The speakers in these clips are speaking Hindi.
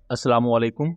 अस्सलाम वालेकुम।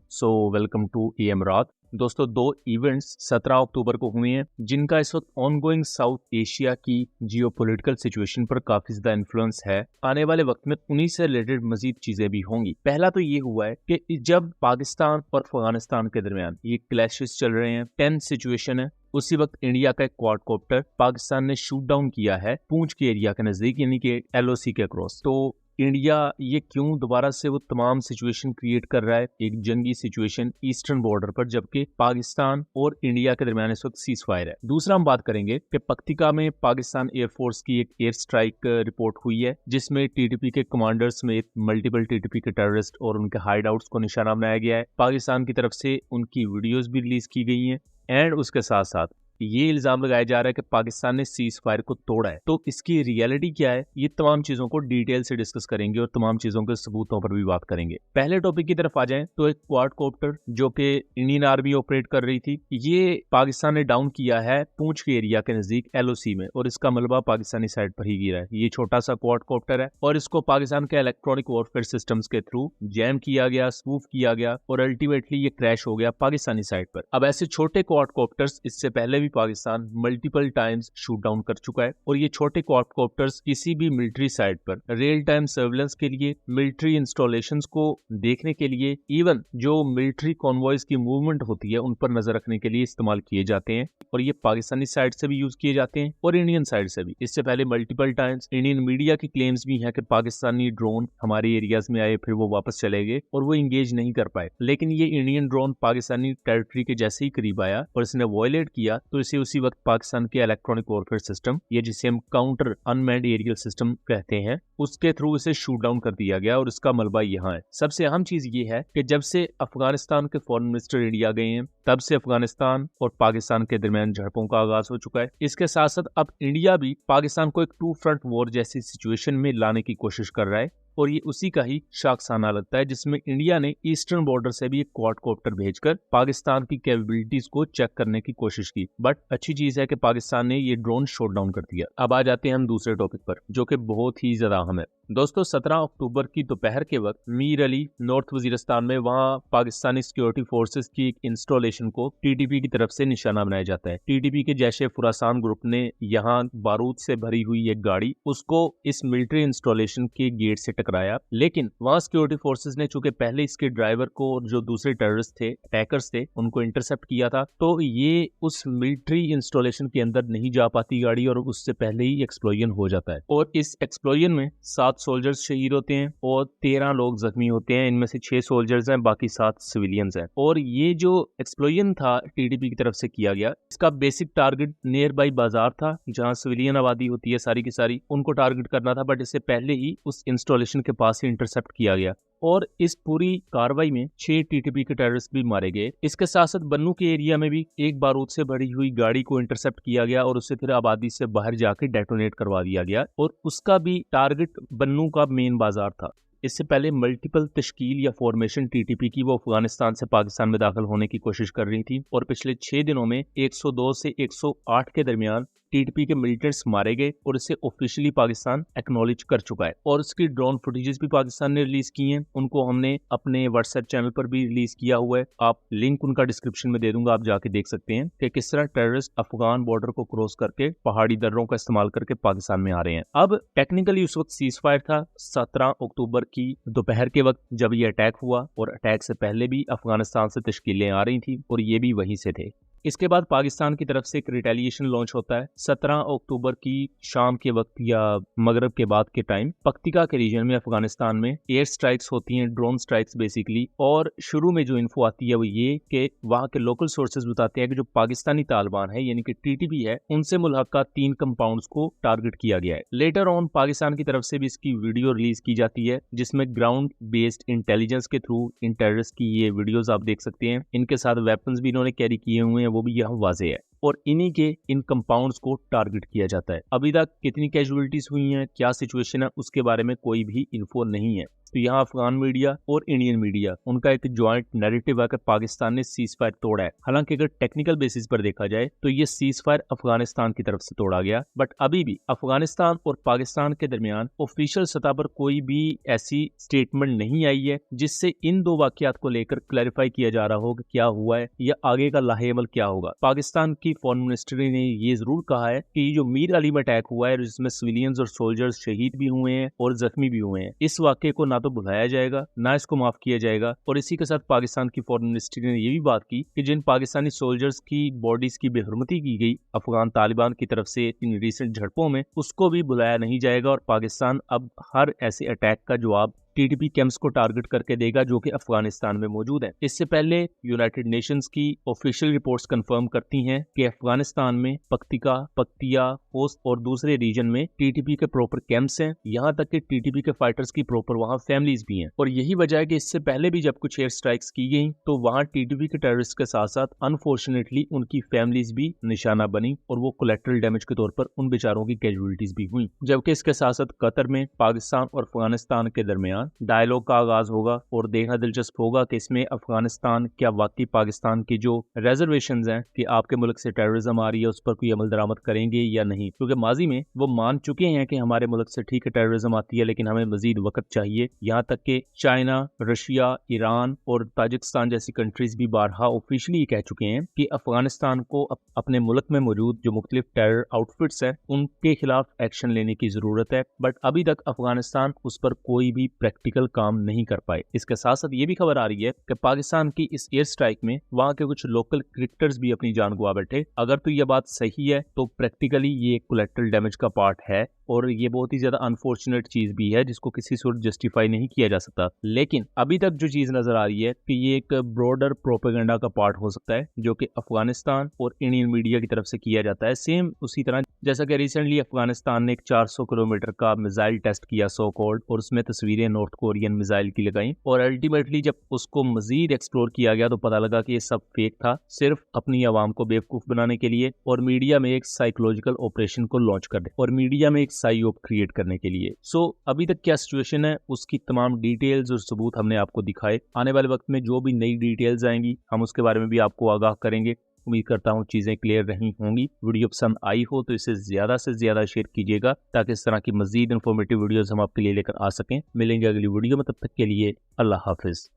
Welcome to EMRAT। दोस्तों, दो इवेंट्स 17 अक्टूबर को हुए हैं जिनका इस वक्त ऑनगोइंग साउथ एशिया की जियोपॉलिटिकल सिचुएशन पर काफी ज्यादा इन्फ्लुएंस है। आने वाले वक्त में उन्हीं से रिलेटेड मजीद चीजें भी होंगी। पहला तो ये हुआ है कि जब पाकिस्तान और अफगानिस्तान के दरमियान ये क्लैशेस चल रहे हैं, टेंस सिचुएशन है, उसी वक्त इंडिया का एक क्वाडकॉप्टर पाकिस्तान ने शूट डाउन किया है पूंछ के एरिया के नजदीक, यानी कि LOC के अक्रॉस। तो इंडिया ये क्यों दोबारा से वो तमाम सिचुएशन क्रिएट कर रहा है, एक जंगी सिचुएशन ईस्टर्न बॉर्डर पर, जबकि पाकिस्तान और इंडिया के दरमियान इस वक्त सीज फायर है। दूसरा हम बात करेंगे कि पक्तिका में पाकिस्तान एयरफोर्स की एक एयर स्ट्राइक रिपोर्ट हुई है जिसमें TTP के कमांडर्स में मल्टीपल TTP के टेररिस्ट और उनके हाइड आउट्स को निशाना बनाया गया है। पाकिस्तान की तरफ से उनकी वीडियोज भी रिलीज की गई हैं एंड उसके साथ साथ ये इल्जाम लगाया जा रहा है कि पाकिस्तान ने सीज फायर को तोड़ा है। तो इसकी रियलिटी क्या है, ये तमाम चीजों को डिटेल से डिस्कस करेंगे और तमाम चीजों के सबूतों पर भी बात करेंगे। पहले टॉपिक की तरफ आ जाएं तो एक क्वाडकॉप्टर जो कि इंडियन आर्मी ऑपरेट कर रही थी, ये पाकिस्तान ने डाउन किया है पूंछ के एरिया के नजदीक LOC में, और इसका मलबा पाकिस्तानी साइड पर ही गिरा है। ये छोटा सा क्वाडकॉप्टर है और इसको पाकिस्तान के इलेक्ट्रॉनिक वॉरफेयर सिस्टम्स के थ्रू जैम किया गया, स्पूफ किया गया और अल्टीमेटली ये क्रैश हो गया पाकिस्तानी साइड पर। अब ऐसे छोटे क्वाडकॉप्टर्स इससे पहले भी Pakistan multiple times shoot down कर चुका है, और ये छोटे क्वाडकॉप्टर्स किसी भी मिलिट्री साइट पर रियल टाइम सर्विलेंस के लिए, मिलिट्री इंस्टॉलेशंस को देखने के लिए, इवन जो मिलिट्री कॉन्वॉयज की मूवमेंट होती है उन पर नजर रखने के लिए इस्तेमाल किए जाते हैं। और ये पाकिस्तानी साइड से भी यूज किए जाते हैं और इंडियन साइड से भी। इससे पहले मल्टीपल टाइम्स इंडियन मीडिया की क्लेम्स भी हैं कि पाकिस्तानी ड्रोन हमारे एरियाज में आए, फिर वो वापस चले गए और वो इंगेज नहीं कर पाए। लेकिन ये इंडियन ड्रोन पाकिस्तानी टेरिटरी के जैसे ही करीब आया और इसने वॉयलेट किया तो इसे उसी वक्त पाकिस्तान के इलेक्ट्रॉनिक वॉरफेयर सिस्टम, ये जिसे हम काउंटर अनमैन्ड एरियल सिस्टम कहते हैं, उसके थ्रू इसे शूट डाउन कर दिया गया और इसका मलबा यहाँ है। सबसे अहम चीज ये है कि जब से अफगानिस्तान के फॉरेन मिनिस्टर इंडिया गए हैं तब से अफगानिस्तान और पाकिस्तान के दरमियान झड़पों का आगाज हो चुका है। इसके साथ साथ अब इंडिया भी पाकिस्तान को एक 2 फ्रंट वॉर जैसी सिचुएशन में लाने की कोशिश कर रहा है, और ये उसी का ही शाखसाना लगता है जिसमें इंडिया ने ईस्टर्न बॉर्डर से भी एक क्वाडकॉप्टर भेजकर पाकिस्तान की कैपेबिलिटीज को चेक करने की कोशिश की। बट अच्छी चीज है कि पाकिस्तान ने ये ड्रोन शॉट डाउन कर दिया। अब आ जाते हैं हम दूसरे टॉपिक पर जो कि बहुत ही ज्यादा अहम है। दोस्तों, 17 अक्टूबर की दोपहर के वक्त मीर अली नॉर्थ वजीरिस्तान में वहां पाकिस्तानी सिक्योरिटी फोर्सेस की एक इंस्टॉलेशन को TTP की तरफ से निशाना बनाया जाता है। TTP के जैशे खुरासान ग्रुप ने यहाँ बारूद से भरी हुई एक गाड़ी उसको इस मिलिट्री इंस्टॉलेशन के गेट से टकराया, लेकिन वहां सिक्योरिटी फोर्सेस ने चूंकि पहले इसके ड्राइवर को और जो दूसरे टेररिस्ट थे, अटैकर्स थे, उनको इंटरसेप्ट किया था, तो ये उस मिलिट्री इंस्टॉलेशन के अंदर नहीं जा पाती गाड़ी और उससे पहले ही एक्सप्लोजन हो जाता है। और इस एक्सप्लोजन में 7 सोल्जर्स शहीद होते हैं और 13 लोग जख्मी होते हैं। इनमें से 6 सोल्जर्स हैं, बाकी 7 सिविलियंस हैं। और ये जो एक्सप्लोजन था TTP की तरफ से किया गया, इसका बेसिक टारगेट नियर बाई बाजार था जहां सिविलियन आबादी होती है सारी की सारी, उनको टारगेट करना था। बट इससे पहले ही उस इंस्टॉलेशन के पास ही इंटरसेप्ट किया गया और इस पूरी कार्रवाई में 6 TTP के टेररिस्ट भी मारे गए। इसके साथ साथ बन्नू के एरिया में भी एक बारूद से भरी हुई गाड़ी को इंटरसेप्ट किया गया और उसे फिर आबादी से बाहर जाकर डेटोनेट करवा दिया गया, और उसका भी टारगेट बन्नू का मेन बाजार था। इससे पहले मल्टीपल तश्कील या फॉर्मेशन TTP की वो अफगानिस्तान से पाकिस्तान में दाखिल होने की कोशिश कर रही थी, और पिछले 6 दिनों में 102 से 108 के दरमियान TTP के मिलिटेंट्स मारे गए और इसे ऑफिशियली पाकिस्तान एक्नॉलेज कर चुका है। और उसकी ड्रोन फुटेजेस भी पाकिस्तान ने रिलीज की हैं, उनको हमने अपने WhatsApp चैनल पर भी रिलीज किया हुआ है। आप लिंक उनका डिस्क्रिप्शन में दे दूंगा, आप जाके देख सकते हैं कि किस तरह टेररिस्ट अफगान बॉर्डर को क्रॉस करके पहाड़ी दर्रों का इस्तेमाल करके पाकिस्तान में आ रहे हैं। अब टेक्निकली उस वक्त सीज फायर था 17 अक्टूबर की दोपहर के वक्त जब ये अटैक हुआ, और अटैक से पहले भी अफगानिस्तान से तश्कीलें आ रही थी और ये भी वहीं से थे। इसके बाद पाकिस्तान की तरफ से एक रिटेलिएशन लॉन्च होता है 17 अक्टूबर की शाम के वक्त या मगरब के बाद के टाइम। पक्तिका के रीजन में अफगानिस्तान में एयर स्ट्राइक्स होती हैं, ड्रोन स्ट्राइक्स बेसिकली। और शुरू में जो इन्फो आती है वो ये कि वहाँ के लोकल सोर्सेज बताते हैं कि जो पाकिस्तानी तालिबान है यानी कि TTP है, उनसे मुल्हका 3 कंपाउंड्स को टारगेट किया गया है। लेटर ऑन पाकिस्तान की तरफ से भी इसकी वीडियो रिलीज की जाती है जिसमें ग्राउंड बेस्ड इंटेलिजेंस के थ्रू इन टेररिस्ट की ये वीडियोज आप देख सकते हैं। इनके साथ वेपन्स भी इन्होंने कैरी किए हुए हैं, वो भी यहाँ वाजे है। और इन्हीं के इन कंपाउंड्स को टारगेट किया जाता है। अभी तक कितनी कैजुअलिटीज हुई हैं, क्या सिचुएशन है, उसके बारे में कोई भी इन्फो नहीं है। तो यहाँ अफगान मीडिया और इंडियन मीडिया उनका एक ज्वाइंट नैरेटिव है कि पाकिस्तान ने सीज फायर तोड़ा है। हालांकि अगर टेक्निकल बेसिस पर देखा जाए तो ये सीज फायर अफगानिस्तान की तरफ से तोड़ा गया, बट अभी भी अफगानिस्तान और पाकिस्तान के दरमियान ऑफिशियल सतह पर कोई भी ऐसी स्टेटमेंट नहीं आई है जिससे इन दो वाकयात को लेकर क्लैरिफाई किया जा रहा हो कि क्या हुआ है या आगे का लाहेअमल क्या होगा। पाकिस्तान की फॉरेन मिनिस्ट्री ने ये जरूर कहा है कि ये जो मीर अली में अटैक हुआ है जिसमें सिविलियंस और सोल्जर्स शहीद भी हुए हैं और जख्मी भी हुए हैं, इस वाकये को ना तो भुलाया जाएगा ना इसको माफ किया जाएगा। और इसी के साथ पाकिस्तान की फॉरेन मिनिस्ट्री ने ये भी बात की कि जिन पाकिस्तानी सोल्जर्स की बॉडीज की बेहरमती की गई अफगान तालिबान की तरफ से इन रिसेंट झड़पों में, उसको भी बुलाया नहीं जाएगा और पाकिस्तान अब हर ऐसे अटैक का जवाब टीटीपी कैंप्स को टारगेट करके देगा जो कि अफगानिस्तान में मौजूद है। इससे पहले यूनाइटेड नेशंस की ऑफिशियल रिपोर्ट्स कंफर्म करती हैं कि अफगानिस्तान में पख्तिका, पख्तिया, होस्ट और दूसरे रीजन में टीटीपी के प्रॉपर कैंप्स हैं। यहाँ तक कि टीटीपी के फाइटर्स की प्रॉपर वहाँ फैमिलीज भी हैं। और यही वजह है कि इससे पहले भी जब कुछ एयर स्ट्राइक्स की गई तो वहाँ टीटीपी के टेररिस्ट के साथ साथ अनफॉर्चुनेटली उनकी फैमिलीज भी निशाना बनी और वो कोलेक्ट्रल डैमेज के तौर पर उन बेचारों की कैजुअलिटीज भी हुई। जबकि इसके साथ साथ कतर में पाकिस्तान और अफगानिस्तान के दरमियान डायलॉग का आगाज होगा और देखना दिलचस्प होगा कि इसमें अफगानिस्तान क्या वाकई पाकिस्तान की जो रिजर्वेशंस हैं कि आपके मुल्क से टेररिज्म आ रही है उस पर कोई अमल दरामद करेंगे या नहीं, क्योंकि माजी में वो मान चुके हैं कि हमारे मुल्क से ठीक है टेररिज्म आती है लेकिन हमें मजीद वक्त चाहिए। यहाँ तक कि चाइना, रशिया, ईरान और ताजिकिस्तान जैसी कंट्रीज भी बारहा ऑफिशियली कह चुके हैं कि अफगानिस्तान को अपने मुल्क में मौजूद जो मुख्तलिफ टेरर आउटफिट्स हैं उनके खिलाफ एक्शन लेने की जरूरत है। बट अभी तक अफगानिस्तान उस पर कोई भी प्रैक्टिकल काम नहीं कर पाए। इसके साथ साथ ये भी खबर आ रही है कि पाकिस्तान की इस एयर स्ट्राइक में वहां के कुछ लोकल क्रिकेटर्स भी अपनी जान गवा बैठे। अगर तो यह बात सही है तो प्रैक्टिकली ये कोलैटरल डैमेज का पार्ट है और ये बहुत ही ज्यादा अनफॉर्चुनेट चीज भी है जिसको किसी सूरत जस्टिफाई नहीं किया जा सकता। लेकिन अभी तक जो चीज नजर आ रही है कि ये एक ब्रॉडर प्रोपेगेंडा का पार्ट हो सकता है जो कि अफगानिस्तान और इंडियन मीडिया की तरफ से किया जाता है। सेम उसी तरह जैसा कि रिसेंटली अफगानिस्तान ने एक 400 किलोमीटर का मिसाइल टेस्ट किया सो कॉल्ड और उसमें तस्वीरें नॉर्थ कोरियन मिसाइल की लगाई और अल्टीमेटली जब उसको मजीद एक्सप्लोर किया गया तो पता लगा कि ये सब फेक था, सिर्फ अपनी आवाम को बेवकूफ बनाने के लिए और मीडिया में एक साइकोलॉजिकल ऑपरेशन को लॉन्च करने और मीडिया में एक साइयोप क्रिएट करने के लिए। सो अभी तक क्या सिचुएशन है उसकी तमाम डिटेल्स और सबूत हमने आपको दिखाए। आने वाले वक्त में जो भी नई डिटेल्स आएंगी हम उसके बारे में भी आपको आगाह करेंगे। उम्मीद करता हूँ चीजें क्लियर रही होंगी। वीडियो पसंद आई हो तो इसे ज्यादा से ज्यादा शेयर कीजिएगा ताकि इस तरह की मजीद इन्फॉर्मेटिव वीडियोस हम आपके लिए लेकर आ सकें। मिलेंगे अगली वीडियो में, तब तक के लिए अल्लाह हाफिज।